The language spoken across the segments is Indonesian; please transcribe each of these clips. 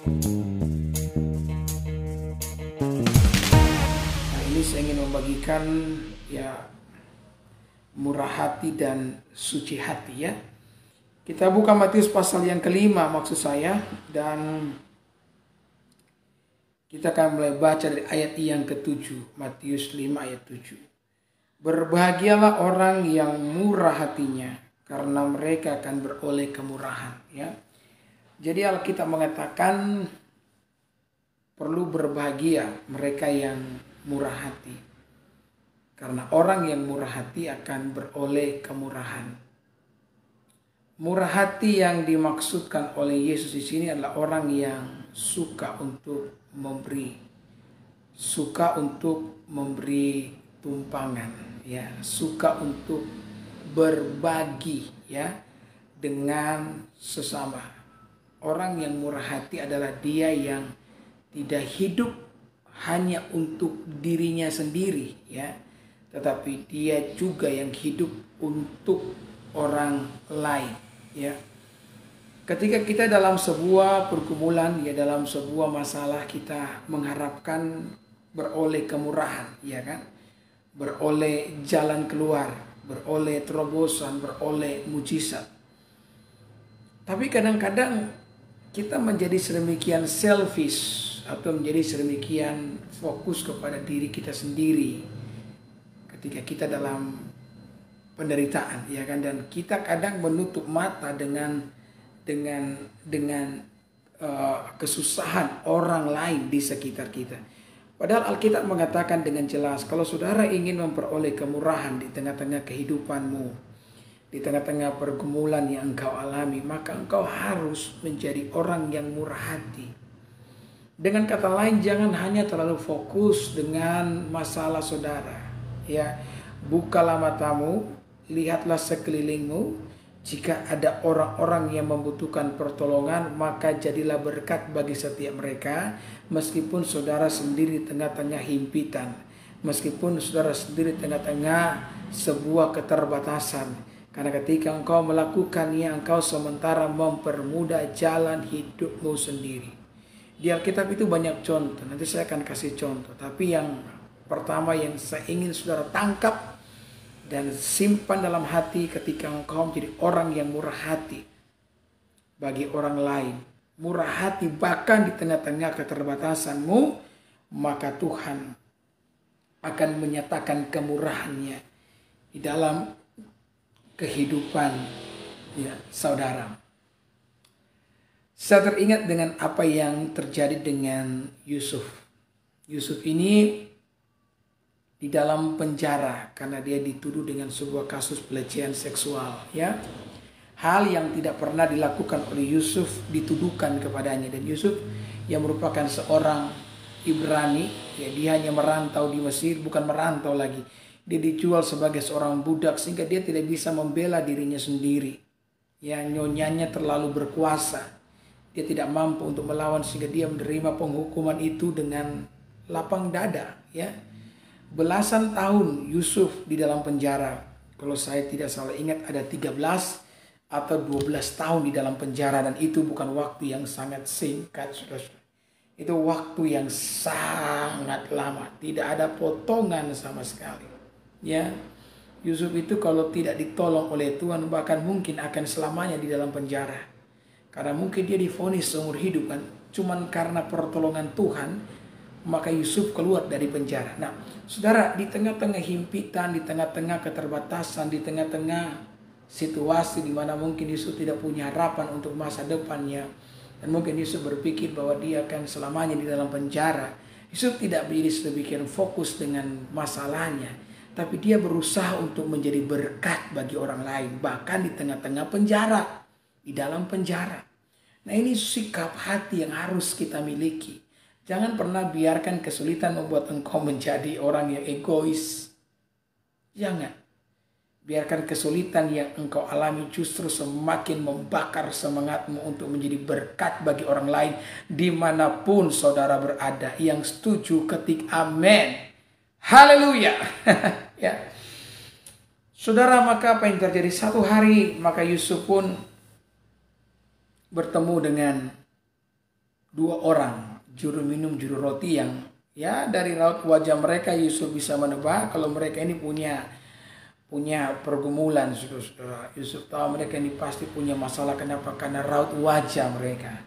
Nah, ini saya ingin membagikan ya murah hati dan suci hati ya. Kita buka Matius pasal yang kelima maksud saya, dan kita akan mulai baca dari ayat yang ke-7, Matius 5 ayat 7. Berbahagialah orang yang murah hatinya, karena mereka akan beroleh kemurahan ya. Jadi Alkitab mengatakan perlu berbahagia mereka yang murah hati. Karena orang yang murah hati akan beroleh kemurahan. Murah hati yang dimaksudkan oleh Yesus di sini adalah orang yang suka untuk memberi. Suka untuk memberi tumpangan ya, suka untuk berbagi ya dengan sesama. Orang yang murah hati adalah dia yang tidak hidup hanya untuk dirinya sendiri ya, tetapi dia juga yang hidup untuk orang lain ya. Ketika kita dalam sebuah pergumulan ya, dalam sebuah masalah, kita mengharapkan beroleh kemurahan ya kan, beroleh jalan keluar, beroleh terobosan, beroleh mujizat. Tapi kadang-kadang kita menjadi sedemikian selfish atau menjadi sedemikian fokus kepada diri kita sendiri ketika kita dalam penderitaan ya kan, dan kita kadang menutup mata dengan kesusahan orang lain di sekitar kita. Padahal Alkitab mengatakan dengan jelas, kalau saudara ingin memperoleh kemurahan di tengah-tengah kehidupanmu, di tengah-tengah pergumulan yang engkau alami, maka engkau harus menjadi orang yang murah hati. Dengan kata lain, jangan hanya terlalu fokus dengan masalah saudara ya. Bukalah matamu, lihatlah sekelilingmu. Jika ada orang-orang yang membutuhkan pertolongan, maka jadilah berkat bagi setiap mereka. Meskipun saudara sendiri di tengah-tengah himpitan, meskipun saudara sendiri di tengah-tengah sebuah keterbatasan. Karena ketika engkau melakukannya, engkau sementara mempermudah jalan hidupmu sendiri. Di Alkitab itu banyak contoh, nanti saya akan kasih contoh. Tapi yang pertama yang saya ingin saudara tangkap dan simpan dalam hati ketika engkau menjadi orang yang murah hati bagi orang lain, murah hati bahkan di tengah-tengah keterbatasanmu, maka Tuhan akan menyatakan kemurahannya di dalam kehidupan ya saudara. Saya teringat dengan apa yang terjadi dengan Yusuf. Yusuf ini di dalam penjara karena dia dituduh dengan sebuah kasus pelecehan seksual ya. Hal yang tidak pernah dilakukan oleh Yusuf dituduhkan kepadanya, dan Yusuf yang merupakan seorang Ibrani ya, dia hanya merantau di Mesir, bukan merantau lagi. Dia dijual sebagai seorang budak sehingga dia tidak bisa membela dirinya sendiri. Ya, nyonyanya terlalu berkuasa. Dia tidak mampu untuk melawan sehingga dia menerima penghukuman itu dengan lapang dada ya. Belasan tahun Yusuf di dalam penjara. Kalau saya tidak salah ingat ada 13 atau 12 tahun di dalam penjara, dan itu bukan waktu yang sangat singkat, saudara. Itu waktu yang sangat lama, tidak ada potongan sama sekali. Ya, Yusuf itu kalau tidak ditolong oleh Tuhan bahkan mungkin akan selamanya di dalam penjara. Karena mungkin dia divonis seumur hidup kan, cuman karena pertolongan Tuhan maka Yusuf keluar dari penjara. Nah, saudara, di tengah-tengah himpitan, di tengah-tengah keterbatasan, di tengah-tengah situasi di mana mungkin Yusuf tidak punya harapan untuk masa depannya, dan mungkin Yusuf berpikir bahwa dia akan selamanya di dalam penjara, Yusuf tidak menjadi sedemikian fokus dengan masalahnya, tapi dia berusaha untuk menjadi berkat bagi orang lain, bahkan di tengah-tengah penjara, di dalam penjara. Nah, ini sikap hati yang harus kita miliki. Jangan pernah biarkan kesulitan membuat engkau menjadi orang yang egois. Jangan. Biarkan kesulitan yang engkau alami justru semakin membakar semangatmu untuk menjadi berkat bagi orang lain dimanapun saudara berada. Yang setuju ketik amin. Haleluya. Ya. Saudara, maka apa yang terjadi? Satu hari maka Yusuf pun bertemu dengan dua orang juru minum juru roti yang ya dari raut wajah mereka Yusuf bisa menebak kalau mereka ini punya pergumulan, saudara. Yusuf tahu mereka ini pasti punya masalah. Kenapa? Karena raut wajah mereka.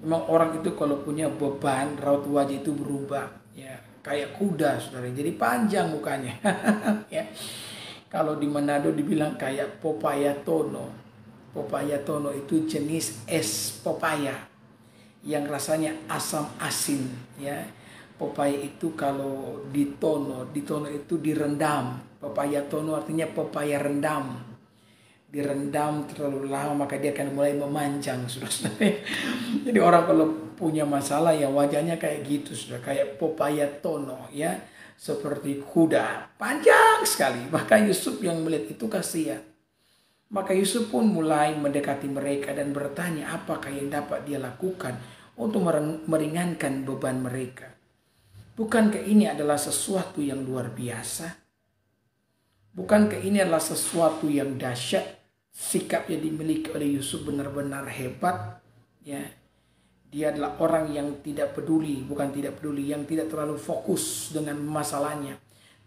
Memang orang itu kalau punya beban, raut wajah itu berubah. Ya, kayak kuda, saudara. Jadi panjang mukanya. Ya. Kalau di Manado dibilang kayak popaya tono. Popaya tono itu jenis es popaya yang rasanya asam asin. Ya. Popaya itu kalau ditono itu direndam. Pepaya tono artinya pepaya rendam. Direndam terlalu lama maka dia akan mulai memanjang, saudara. Jadi orang kalau punya masalah ya wajahnya kayak gitu, sudah kayak pepaya tono ya, seperti kuda, panjang sekali. Maka Yusuf yang melihat itu kasihan. Maka Yusuf pun mulai mendekati mereka dan bertanya apakah yang dapat dia lakukan untuk meringankan beban mereka. Bukankah ini adalah sesuatu yang luar biasa? Bukankah ini adalah sesuatu yang dahsyat? Sikap yang dimiliki oleh Yusuf benar-benar hebat. Ya, dia adalah orang yang tidak peduli, bukan tidak peduli, yang tidak terlalu fokus dengan masalahnya,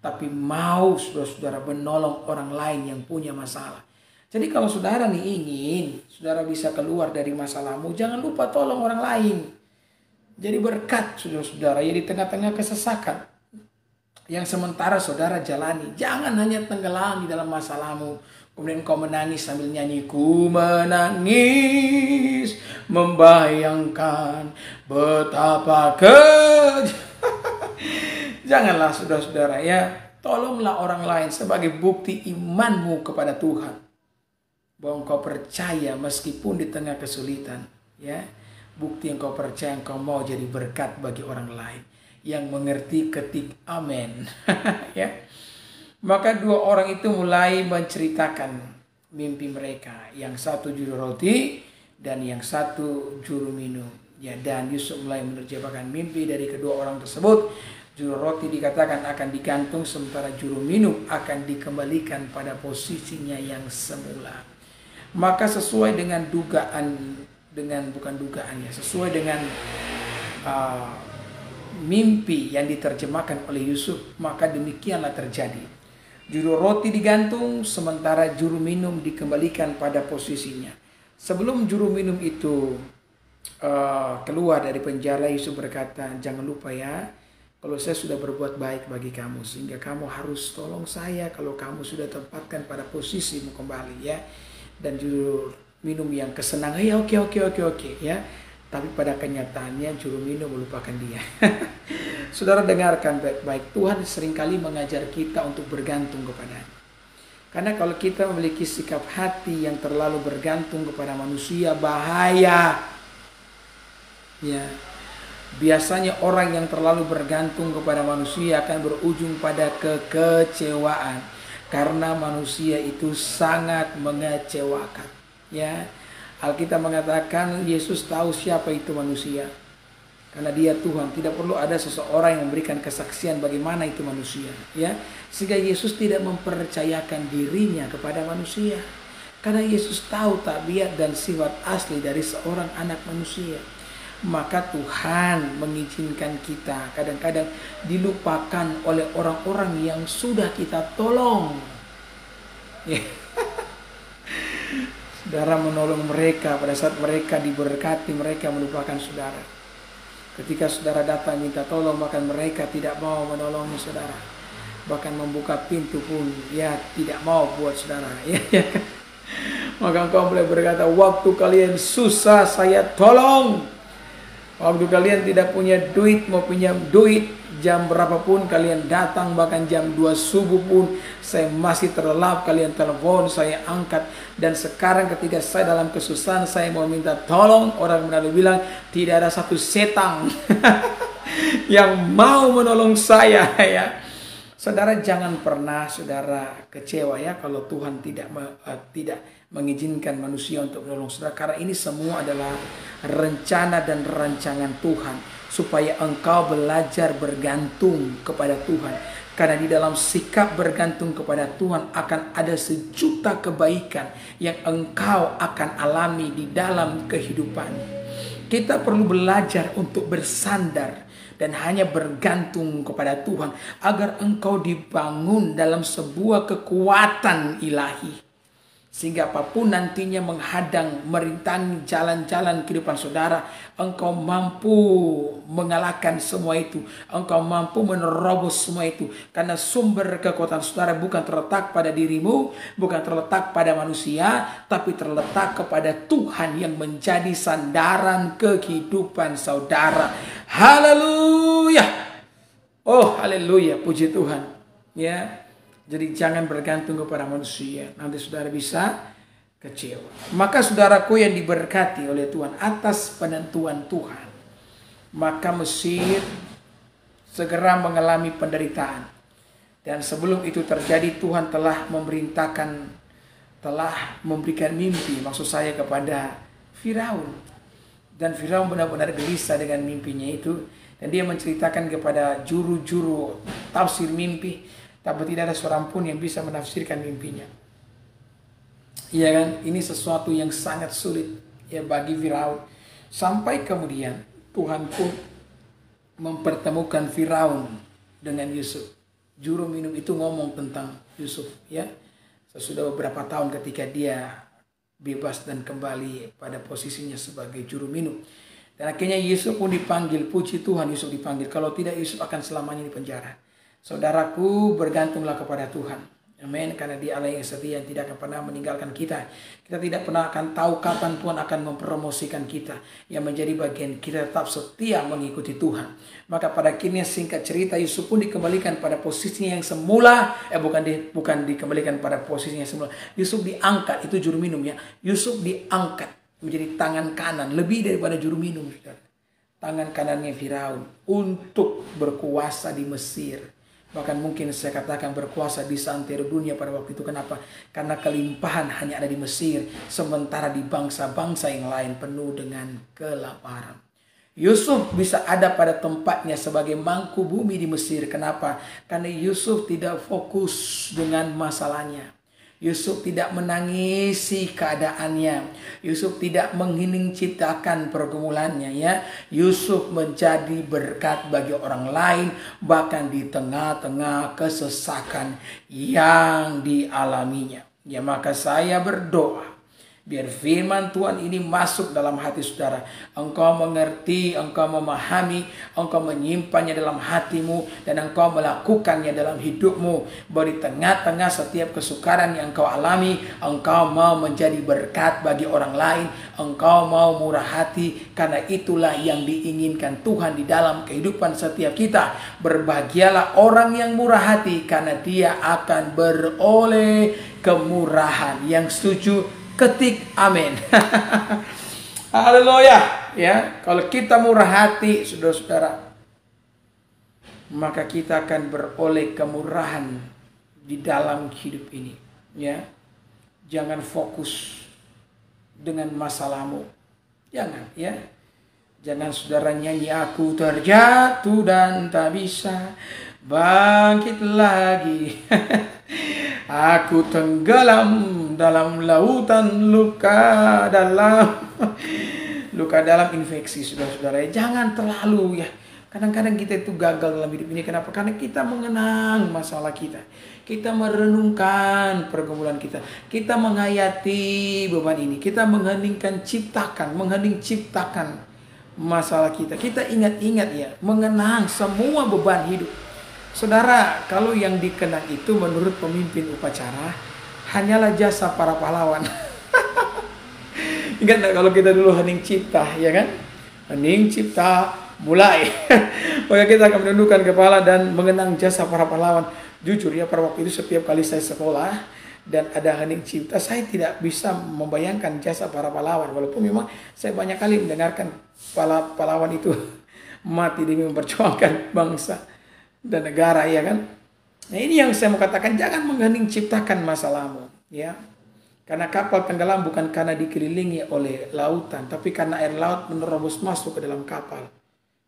tapi mau saudara-saudara menolong orang lain yang punya masalah. Jadi kalau saudara nih ingin saudara bisa keluar dari masalahmu, jangan lupa tolong orang lain. Jadi berkat saudara-saudara ya di tengah-tengah kesesakan yang sementara saudara jalani. Jangan hanya tenggelam di dalam masalahmu. Kemudian kau menangis sambil nyanyi. Ku menangis membayangkan betapa Janganlah saudara-saudara ya. Tolonglah orang lain sebagai bukti imanmu kepada Tuhan. Bahwa engkau percaya meskipun di tengah kesulitan. Ya, bukti yang kau percaya engkau mau jadi berkat bagi orang lain. Yang mengerti ketik amin. Ya. Maka dua orang itu mulai menceritakan mimpi mereka. Yang satu juru roti dan yang satu juru minum. Ya, dan Yusuf mulai menerjemahkan mimpi dari kedua orang tersebut. Juru roti dikatakan akan digantung sementara juru minum akan dikembalikan pada posisinya yang semula. Maka sesuai dengan sesuai dengan mimpi yang diterjemahkan oleh Yusuf, maka demikianlah terjadi. Juru roti digantung, sementara juru minum dikembalikan pada posisinya. Sebelum juru minum itu keluar dari penjara, Yusuf berkata, jangan lupa ya, kalau saya sudah berbuat baik bagi kamu, sehingga kamu harus tolong saya kalau kamu sudah tempatkan pada posisimu kembali ya. Dan juru minum yang kesenangan, ya oke ya. Tapi pada kenyataannya juru minum melupakan dia. Saudara dengarkan baik-baik. Tuhan seringkali mengajar kita untuk bergantung kepadanya. Karena kalau kita memiliki sikap hati yang terlalu bergantung kepada manusia, bahaya. Ya. Biasanya orang yang terlalu bergantung kepada manusia akan berujung pada kekecewaan. Karena manusia itu sangat mengecewakan. Ya. Alkitab mengatakan Yesus tahu siapa itu manusia. Karena dia Tuhan, tidak perlu ada seseorang yang memberikan kesaksian bagaimana itu manusia, ya. Sehingga Yesus tidak mempercayakan dirinya kepada manusia. Karena Yesus tahu tabiat dan sifat asli dari seorang anak manusia. Maka Tuhan mengizinkan kita kadang-kadang dilupakan oleh orang-orang yang sudah kita tolong. Ya. Saudara menolong mereka pada saat mereka diberkati, mereka melupakan saudara. Ketika saudara datang minta tolong, bahkan mereka tidak mau menolongnya saudara. Bahkan membuka pintu pun ya tidak mau buat saudara. Ya. Maka engkau boleh berkata, waktu kalian susah saya tolong. Waktu kalian tidak punya duit, mau pinjam duit, jam berapapun kalian datang, bahkan jam 2 subuh pun saya masih terlelap, kalian telepon, saya angkat. Dan sekarang ketika saya dalam kesusahan, saya mau minta tolong, orang menaruh bilang tidak ada satu setan yang mau menolong saya ya. Saudara jangan pernah saudara kecewa ya kalau Tuhan tidak mengizinkan manusia untuk menolong saudara. Karena ini semua adalah rencana dan rancangan Tuhan supaya engkau belajar bergantung kepada Tuhan. Karena di dalam sikap bergantung kepada Tuhan akan ada sejuta kebaikan yang engkau akan alami di dalam kehidupan. Kita perlu belajar untuk bersandar dan hanya bergantung kepada Tuhan agar engkau dibangun dalam sebuah kekuatan ilahi. Sehingga apapun nantinya menghadang, merintangi jalan-jalan kehidupan saudara, engkau mampu mengalahkan semua itu. Engkau mampu menerobos semua itu. Karena sumber kekuatan saudara bukan terletak pada dirimu, bukan terletak pada manusia, tapi terletak kepada Tuhan yang menjadi sandaran kehidupan saudara. Haleluya. Oh, haleluya, puji Tuhan. Ya. Jadi jangan bergantung kepada manusia. Nanti saudara bisa kecewa. Maka saudaraku yang diberkati oleh Tuhan atas penentuan Tuhan, maka Mesir segera mengalami penderitaan. Dan sebelum itu terjadi, Tuhan telah memberikan mimpi, maksud saya kepada Firaun. Dan Firaun benar-benar gelisah dengan mimpinya itu. Dan dia menceritakan kepada juru-juru tafsir mimpi. Tapi tidak ada seorang pun yang bisa menafsirkan mimpinya. Iya kan? Ini sesuatu yang sangat sulit ya bagi Firaun. Sampai kemudian Tuhan pun mempertemukan Firaun dengan Yusuf. Juru minum itu ngomong tentang Yusuf ya. Sesudah beberapa tahun ketika dia bebas dan kembali pada posisinya sebagai juru minum. Dan akhirnya Yusuf pun dipanggil. Puji Tuhan, Yusuf dipanggil. Kalau tidak, Yusuf akan selamanya di penjara. Saudaraku, bergantunglah kepada Tuhan. Amin. Karena Dia Allah yang setia, yang tidak akan pernah meninggalkan kita. Kita tidak pernah akan tahu kapan Tuhan akan mempromosikan kita. Yang menjadi bagian kita tetap setia mengikuti Tuhan. Maka pada akhirnya singkat cerita, Yusuf pun dikembalikan pada posisinya yang semula. Bukan dikembalikan pada posisinya yang semula. Yusuf diangkat, itu juru minum ya. Yusuf diangkat menjadi tangan kanan, lebih daripada juru minum. Tangan kanannya Firaun untuk berkuasa di Mesir. Bahkan mungkin saya katakan berkuasa di seantero dunia pada waktu itu. Kenapa? Karena kelimpahan hanya ada di Mesir. Sementara di bangsa-bangsa yang lain penuh dengan kelaparan. Yusuf bisa ada pada tempatnya sebagai mangku bumi di Mesir. Kenapa? Karena Yusuf tidak fokus dengan masalahnya. Yusuf tidak menangisi keadaannya. Yusuf tidak menghening ciptakan pergumulannya ya. Yusuf menjadi berkat bagi orang lain bahkan di tengah-tengah kesesakan yang dialaminya. Ya, maka saya berdoa biar firman Tuhan ini masuk dalam hati saudara. Engkau mengerti, engkau memahami, engkau menyimpannya dalam hatimu, dan engkau melakukannya dalam hidupmu. Bahwa di tengah-tengah setiap kesukaran yang engkau alami, engkau mau menjadi berkat bagi orang lain. Engkau mau murah hati, karena itulah yang diinginkan Tuhan di dalam kehidupan setiap kita. Berbahagialah orang yang murah hati, karena dia akan beroleh kemurahan. Yang setuju ketik amin. Haleluya ya. Kalau kita murah hati saudara-saudara, maka kita akan beroleh kemurahan di dalam hidup ini ya. Jangan fokus dengan masalahmu. Jangan ya. Jangan saudara nyanyi aku terjatuh dan tak bisa bangkit lagi. Aku tenggelam dalam lautan luka dalam infeksi saudara-saudara. Jangan terlalu ya. Kadang-kadang kita itu gagal dalam hidup ini. Kenapa? Karena kita mengenang masalah kita. Kita merenungkan pergumulan kita. Kita menghayati beban ini. Kita menghening ciptakan masalah kita. Kita ingat-ingat ya. Mengenang semua beban hidup. Saudara, kalau yang dikenang itu menurut pemimpin upacara hanyalah jasa para pahlawan. Ingat gak kalau kita dulu hening cipta, ya kan? Hening cipta, mulai. Maka kita akan menundukkan kepala dan mengenang jasa para pahlawan. Jujur ya, pada waktu itu setiap kali saya sekolah dan ada hening cipta, saya tidak bisa membayangkan jasa para pahlawan. Walaupun memang saya banyak kali mendengarkan pahlawan itu mati demi memperjuangkan bangsa dan negara, ya kan? Nah, ini yang saya mau katakan, jangan menghening ciptakan masalahmu, ya. Karena kapal tenggelam bukan karena dikelilingi oleh lautan, tapi karena air laut menerobos masuk ke dalam kapal.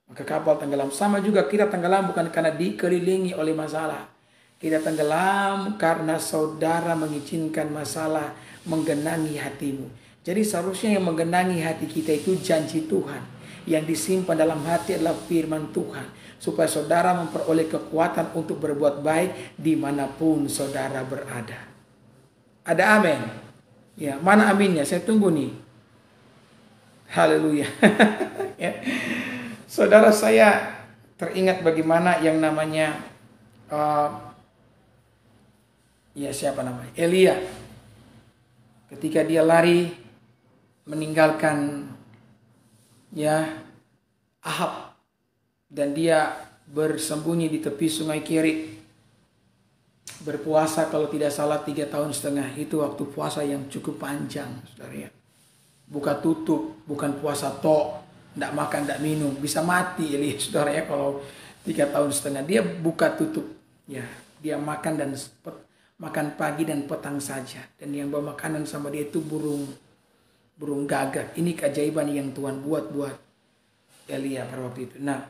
Maka kapal tenggelam. Sama juga kita tenggelam bukan karena dikelilingi oleh masalah. Kita tenggelam karena saudara mengizinkan masalah menggenangi hatimu. Jadi seharusnya yang menggenangi hati kita itu janji Tuhan. Yang disimpan dalam hati adalah firman Tuhan. Supaya saudara memperoleh kekuatan untuk berbuat baik dimanapun saudara berada. Ada amin? Ya, mana aminnya? Saya tunggu nih. Haleluya. Ya. Saudara, saya teringat bagaimana yang namanya siapa namanya? Elia. Ketika dia lari meninggalkan Ahab dan dia bersembunyi di tepi sungai Kerit, berpuasa kalau tidak salah 3,5 tahun. Itu waktu puasa yang cukup panjang, saudara ya. Buka tutup, bukan puasa tok, tidak makan, tidak minum, bisa mati Elia, saudara ya, kalau 3,5 tahun. Dia buka tutup, ya, dia makan dan makan pagi dan petang saja, dan yang bawa makanan sama dia itu burung gagak. Ini keajaiban yang Tuhan buat Elia pada waktu itu. Nah,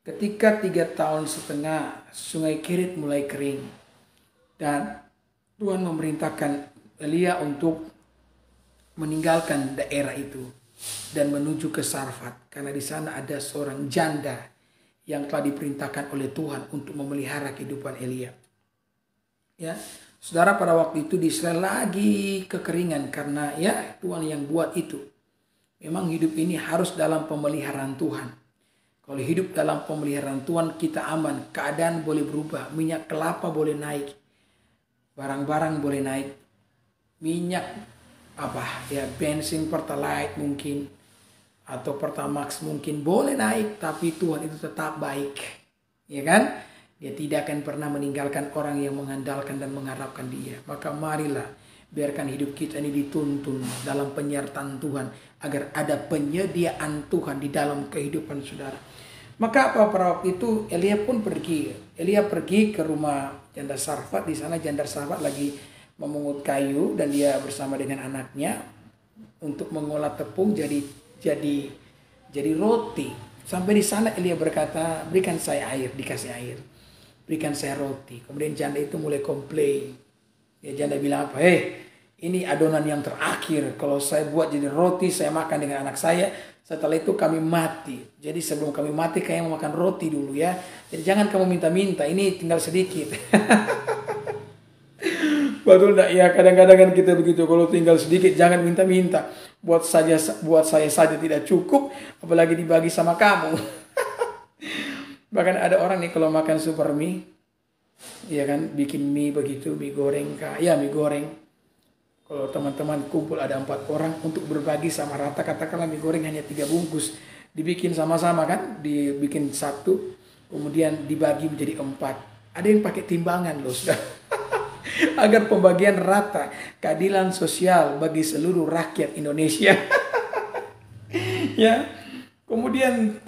ketika 3,5 tahun sungai Kerit mulai kering dan Tuhan memerintahkan Elia untuk meninggalkan daerah itu dan menuju ke Sarfat, karena di sana ada seorang janda yang telah diperintahkan oleh Tuhan untuk memelihara kehidupan Elia. Ya, saudara, pada waktu itu di Israel lagi kekeringan karena Tuhan yang buat itu. Memang hidup ini harus dalam pemeliharaan Tuhan. Kalau hidup dalam pemeliharaan Tuhan kita aman, keadaan boleh berubah, minyak kelapa boleh naik, barang-barang boleh naik, minyak bensin Pertalite mungkin atau Pertamax mungkin boleh naik, tapi Tuhan itu tetap baik, ya kan? Dia tidak akan pernah meninggalkan orang yang mengandalkan dan mengharapkan Dia. Maka marilah biarkan hidup kita ini dituntun dalam penyertaan Tuhan, agar ada penyediaan Tuhan di dalam kehidupan saudara. Maka pada waktu itu Elia pun pergi. Elia pergi ke rumah janda Sarfat. Di sana janda Sarfat lagi memungut kayu dan dia bersama dengan anaknya untuk mengolah tepung jadi roti. Sampai di sana Elia berkata, berikan saya air, dikasih air. Berikan saya roti. Kemudian janda itu mulai komplain. Ya, janda bilang apa? Ini adonan yang terakhir. Kalau saya buat jadi roti, saya makan dengan anak saya. Setelah itu kami mati. Jadi sebelum kami mati, kalian mau makan roti dulu ya. Jadi jangan kamu minta-minta. Ini tinggal sedikit. Betul enggak? Ya, kadang-kadang kan kita begitu. Kalau tinggal sedikit, jangan minta-minta. Buat saya saja tidak cukup, apalagi dibagi sama kamu. Bahkan ada orang nih kalau makan super mie, ya kan, bikin mie begitu, mie goreng mie goreng. Kalau teman-teman kumpul ada 4 orang untuk berbagi sama rata, katakanlah mie goreng hanya 3 bungkus, dibikin sama-sama kan, dibikin 1, kemudian dibagi menjadi 4. Ada yang pakai timbangan loh, sudah. Agar pembagian rata, keadilan sosial bagi seluruh rakyat Indonesia. Ya. Kemudian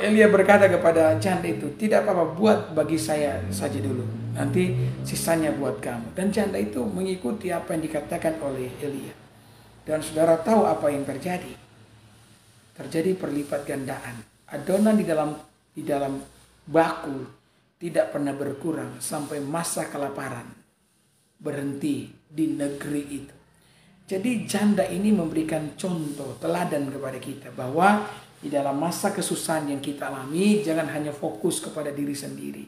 Elia berkata kepada janda itu, tidak apa-apa, buat bagi saya saja dulu, nanti sisanya buat kamu. Dan janda itu mengikuti apa yang dikatakan oleh Elia. Dan saudara tahu apa yang terjadi? Terjadi perlipat gandaan. Adonan di dalam baku tidak pernah berkurang sampai masa kelaparan berhenti di negeri itu. Jadi janda ini memberikan contoh teladan kepada kita bahwa di dalam masa kesusahan yang kita alami, jangan hanya fokus kepada diri sendiri,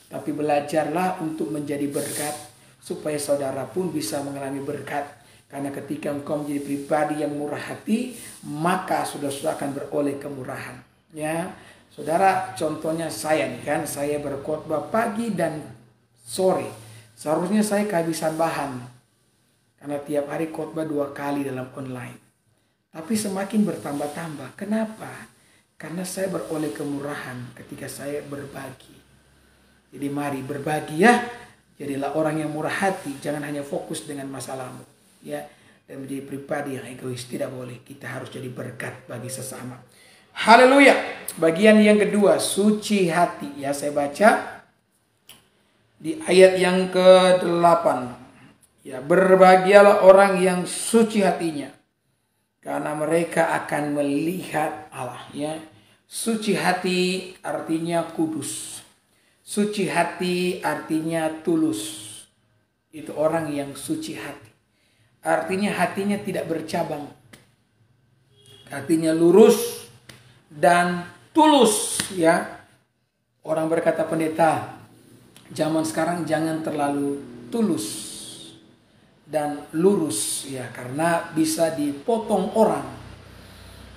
tapi belajarlah untuk menjadi berkat, supaya saudara pun bisa mengalami berkat. Karena ketika engkau menjadi pribadi yang murah hati, maka saudara akan beroleh kemurahan. Ya, saudara, contohnya saya nih kan, saya berkhotbah pagi dan sore. Seharusnya saya kehabisan bahan, karena tiap hari khotbah 2 kali dalam online. Tapi semakin bertambah-tambah. Kenapa? Karena saya beroleh kemurahan ketika saya berbagi. Jadi mari berbagi ya. Jadilah orang yang murah hati. Jangan hanya fokus dengan masalahmu. Ya. Dan menjadi pribadi yang egois. Tidak boleh. Kita harus jadi berkat bagi sesama. Haleluya. Bagian yang kedua. Suci hati. Ya, saya baca di ayat yang ke-8. Ya, berbahagialah orang yang suci hatinya, karena mereka akan melihat Allah. Ya, suci hati artinya kudus. Suci hati artinya tulus. Itu orang yang suci hati. Artinya hatinya tidak bercabang. Hatinya lurus. dan tulus, ya. Orang berkata, pendeta, zaman sekarang jangan terlalu tulus dan lurus, ya, karena bisa dipotong orang.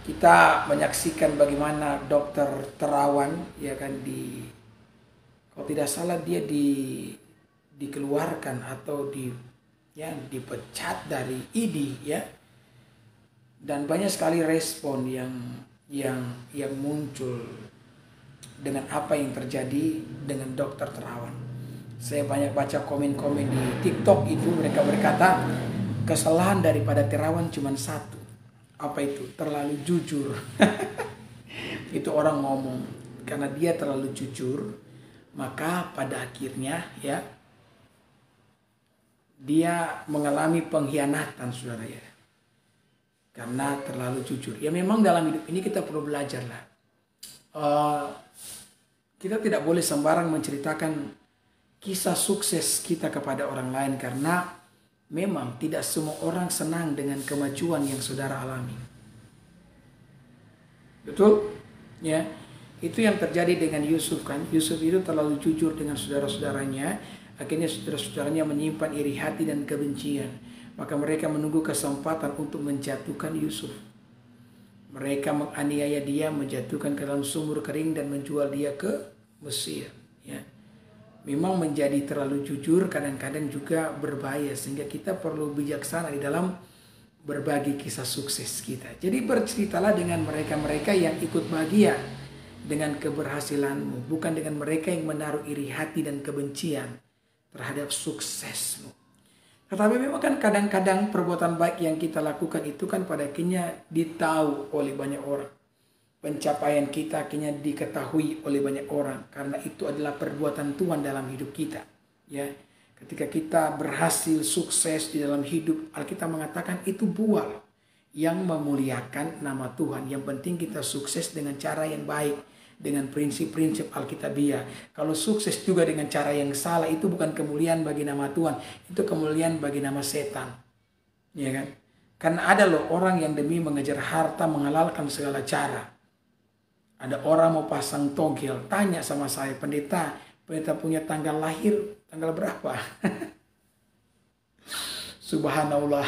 Kita menyaksikan bagaimana dokter Terawan, ya kan, kalau tidak salah dia dikeluarkan atau dipecat dari ID, ya. Dan banyak sekali respon yang muncul dengan apa yang terjadi dengan dokter Terawan. Saya banyak baca komen-komen di TikTok itu, mereka berkata kesalahan daripada Terawan cuma satu. Apa itu? Terlalu jujur. Itu orang ngomong, karena dia terlalu jujur, maka pada akhirnya, ya, dia mengalami pengkhianatan, saudara, ya. Karena terlalu jujur. Ya, memang dalam hidup ini kita perlu belajar lah. Kita tidak boleh sembarang menceritakan kisah sukses kita kepada orang lain, karena memang tidak semua orang senang dengan kemajuan yang saudara alami. Betul? Ya. Itu yang terjadi dengan Yusuf, kan. Yusuf itu terlalu jujur dengan saudara-saudaranya. Akhirnya saudara-saudaranya menyimpan iri hati dan kebencian. Maka mereka menunggu kesempatan untuk menjatuhkan Yusuf. Mereka menganiaya dia, menjatuhkan ke dalam sumur kering dan menjual dia ke Mesir. Ya. Memang menjadi terlalu jujur kadang-kadang juga berbahaya, sehingga kita perlu bijaksana di dalam berbagi kisah sukses kita. Jadi berceritalah dengan mereka-mereka yang ikut bahagia dengan keberhasilanmu, bukan dengan mereka yang menaruh iri hati dan kebencian terhadap suksesmu. Tetapi memang kan kadang-kadang perbuatan baik yang kita lakukan itu kan pada akhirnya ditahu oleh banyak orang. Pencapaian kita akhirnya diketahui oleh banyak orang, karena itu adalah perbuatan Tuhan dalam hidup kita. Ya, ketika kita berhasil sukses di dalam hidup, Alkitab mengatakan itu buah yang memuliakan nama Tuhan. Yang penting kita sukses dengan cara yang baik, dengan prinsip-prinsip Alkitabiah. Kalau sukses juga dengan cara yang salah, itu bukan kemuliaan bagi nama Tuhan, itu kemuliaan bagi nama setan. Ya kan? Karena ada loh orang yang demi mengejar harta menghalalkan segala cara. Ada orang mau pasang togel, tanya sama saya, pendeta punya tanggal lahir, tanggal berapa? Subhanallah.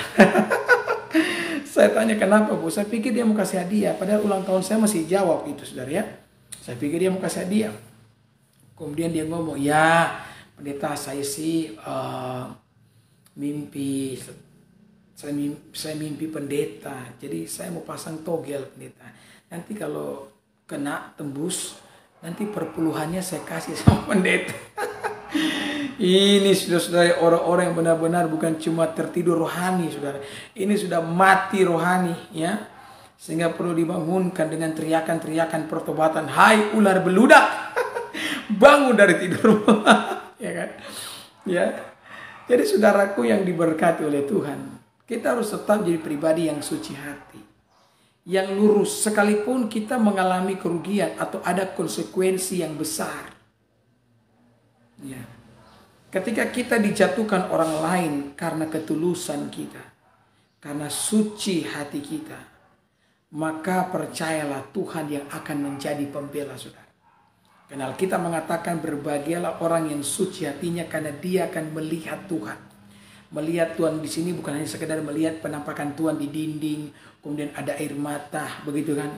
Saya tanya, kenapa, Bu? Saya pikir dia mau kasih hadiah, padahal ulang tahun saya masih jawab itu, saudara, ya. Saya pikir dia mau kasih hadiah. Kemudian dia ngomong, ya pendeta, saya sih saya mimpi pendeta. Jadi saya mau pasang togel, pendeta. Nanti kalau kena tembus, nanti perpuluhannya saya kasih sama pendeta. Ini saudara, orang-orang yang benar-benar bukan cuma tertidur rohani, saudara. Ini sudah mati rohani, ya. Sehingga perlu dibangunkan dengan teriakan-teriakan pertobatan. Hai ular beludak, bangun dari tidur. Ya kan? Ya. Jadi saudaraku yang diberkati oleh Tuhan, kita harus tetap jadi pribadi yang suci hati, yang lurus, sekalipun kita mengalami kerugian atau ada konsekuensi yang besar. Ya. Ketika kita dijatuhkan orang lain karena ketulusan kita, karena suci hati kita, maka percayalah Tuhan yang akan menjadi pembela saudara. Karena kita mengatakan berbahagialah orang yang suci hatinya, karena dia akan melihat Tuhan. Melihat Tuhan di sini bukan hanya sekedar melihat penampakan Tuhan di dinding, kemudian ada air mata, begitu kan?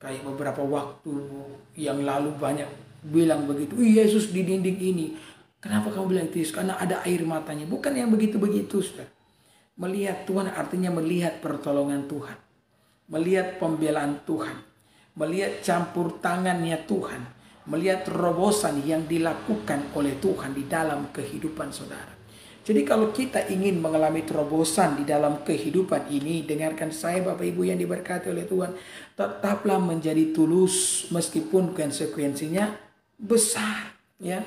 Kayak beberapa waktu yang lalu banyak bilang begitu, Yesus di dinding ini. Kenapa kamu bilang itu? Karena ada air matanya. Bukan yang begitu-begitu, saudara. Melihat Tuhan artinya melihat pertolongan Tuhan, melihat pembelaan Tuhan, melihat campur tangannya Tuhan, melihat terobosan yang dilakukan oleh Tuhan di dalam kehidupan saudara. Jadi kalau kita ingin mengalami terobosan di dalam kehidupan ini, dengarkan saya Bapak Ibu yang diberkati oleh Tuhan, tetaplah menjadi tulus meskipun konsekuensinya besar, ya.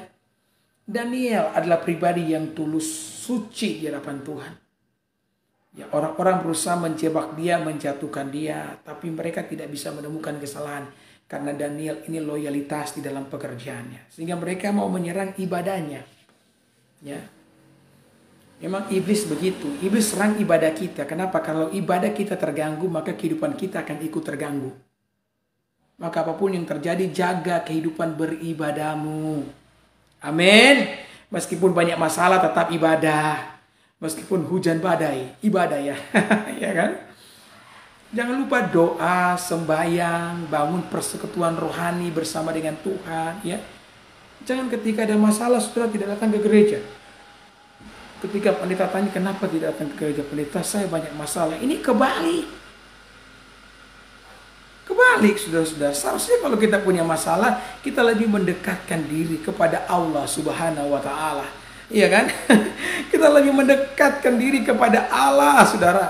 Daniel adalah pribadi yang tulus, suci di hadapan Tuhan. Ya, orang-orang berusaha menjebak dia, menjatuhkan dia, tapi mereka tidak bisa menemukan kesalahan karena Daniel ini loyalitas di dalam pekerjaannya, sehingga mereka mau menyerang ibadahnya. Ya, memang iblis begitu. Iblis serang ibadah kita. Kenapa? Kalau ibadah kita terganggu, maka kehidupan kita akan ikut terganggu. Maka apapun yang terjadi, jaga kehidupan beribadahmu. Amin. Meskipun banyak masalah, tetap ibadah. Meskipun hujan badai, ibadah ya. Ya kan? Jangan lupa doa, sembahyang, bangun persekutuan rohani bersama dengan Tuhan. Ya. Jangan ketika ada masalah, saudara tidak datang ke gereja. Ketika pendeta tanya, kenapa tidak datang ke gereja? Pendeta, saya banyak masalah. Ini kebalik. Kebalik, saudara-saudara. Seharusnya kalau kita punya masalah, kita lebih mendekatkan diri kepada Allah Subhanahu wa Ta'ala. Iya kan? Kita lebih mendekatkan diri kepada Allah, saudara.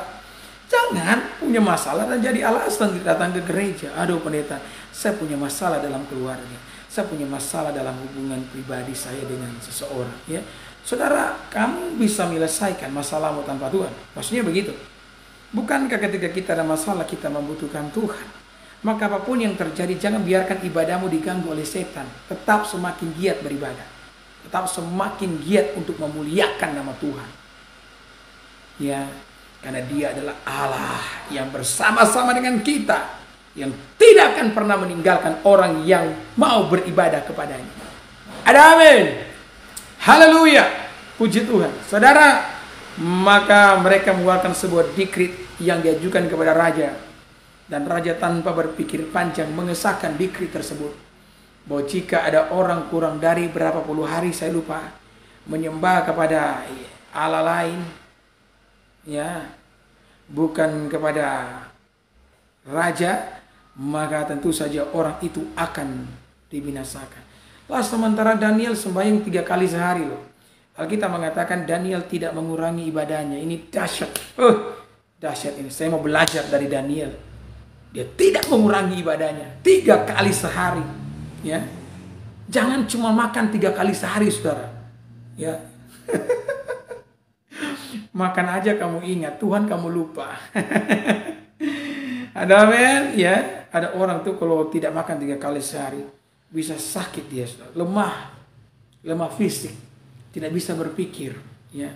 Jangan punya masalah dan jadi alasan tidak datang ke gereja. Aduh pendeta, saya punya masalah dalam keluarga. Saya punya masalah dalam hubungan pribadi saya dengan seseorang. Ya, saudara, kamu bisa menyelesaikan masalahmu tanpa Tuhan. Maksudnya begitu. Bukankah ketika kita ada masalah, kita membutuhkan Tuhan? Maka apapun yang terjadi, jangan biarkan ibadahmu diganggu oleh setan. Tetap semakin giat beribadah. Tetap semakin giat untuk memuliakan nama Tuhan. Ya, karena Dia adalah Allah yang bersama-sama dengan kita, yang tidak akan pernah meninggalkan orang yang mau beribadah kepadanya. Ada amin. Haleluya. Puji Tuhan. Saudara, maka mereka mengeluarkan sebuah dekret yang diajukan kepada raja. Dan raja tanpa berpikir panjang mengesahkan dekret tersebut. Bahwa jika ada orang kurang dari berapa puluh hari, saya lupa, menyembah kepada Allah lain, ya, bukan kepada raja, maka tentu saja orang itu akan dibinasakan. Lah sementara Daniel sembahyang 3 kali sehari loh. Alkitab mengatakan Daniel tidak mengurangi ibadahnya. Ini dahsyat. Dahsyat ini. Saya mau belajar dari Daniel. Dia tidak mengurangi ibadahnya 3 kali sehari. Ya. Jangan cuma makan 3 kali sehari, saudara. Ya. Makan aja kamu ingat, Tuhan kamu lupa. Ada amin, ya. Ada orang tuh kalau tidak makan 3 kali sehari bisa sakit dia, saudara. Lemah fisik, tidak bisa berpikir. Ya.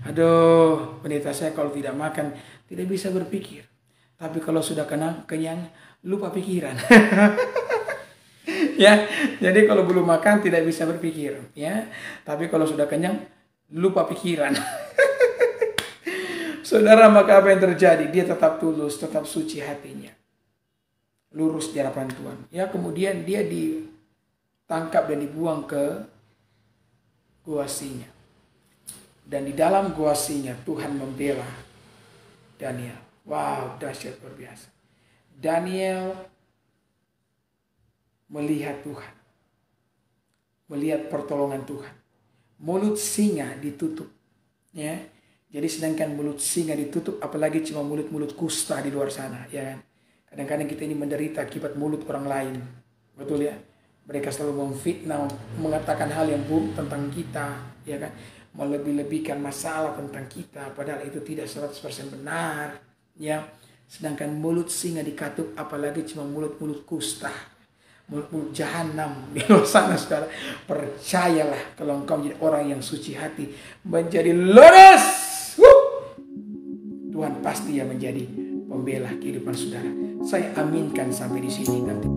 Aduh, pendeta saya kalau tidak makan tidak bisa berpikir. Tapi kalau sudah kenyang, lupa pikiran. Ya, jadi kalau belum makan tidak bisa berpikir. Ya, tapi kalau sudah kenyang lupa pikiran. Saudara, maka apa yang terjadi? Dia tetap tulus, tetap suci hatinya. Lurus di hadapan Tuhan. Ya, kemudian dia ditangkap dan dibuang ke gua singa. Dan di dalam gua singa Tuhan membela Daniel. Wow, dahsyat luar biasa. Daniel melihat Tuhan. Melihat pertolongan Tuhan. Mulut singa ditutup. Ya. Jadi sedangkan mulut singa ditutup, apalagi cuma mulut-mulut kusta di luar sana, ya kan? Kadang-kadang kita ini menderita akibat mulut orang lain. Betul ya? Mereka selalu memfitnah, mengatakan hal yang buruk tentang kita, ya kan? Melebih-lebihkan masalah tentang kita, padahal itu tidak 100% benar, ya. Sedangkan mulut singa dikatup, apalagi cuma mulut-mulut kusta, mulut-mulut jahanam di luar sana, saudara. Percayalah, kalau engkau menjadi orang yang suci hati, menjadi lurus, Tuhan pasti yang menjadi pembela kehidupan saudara. Saya aminkan sampai di sini nanti.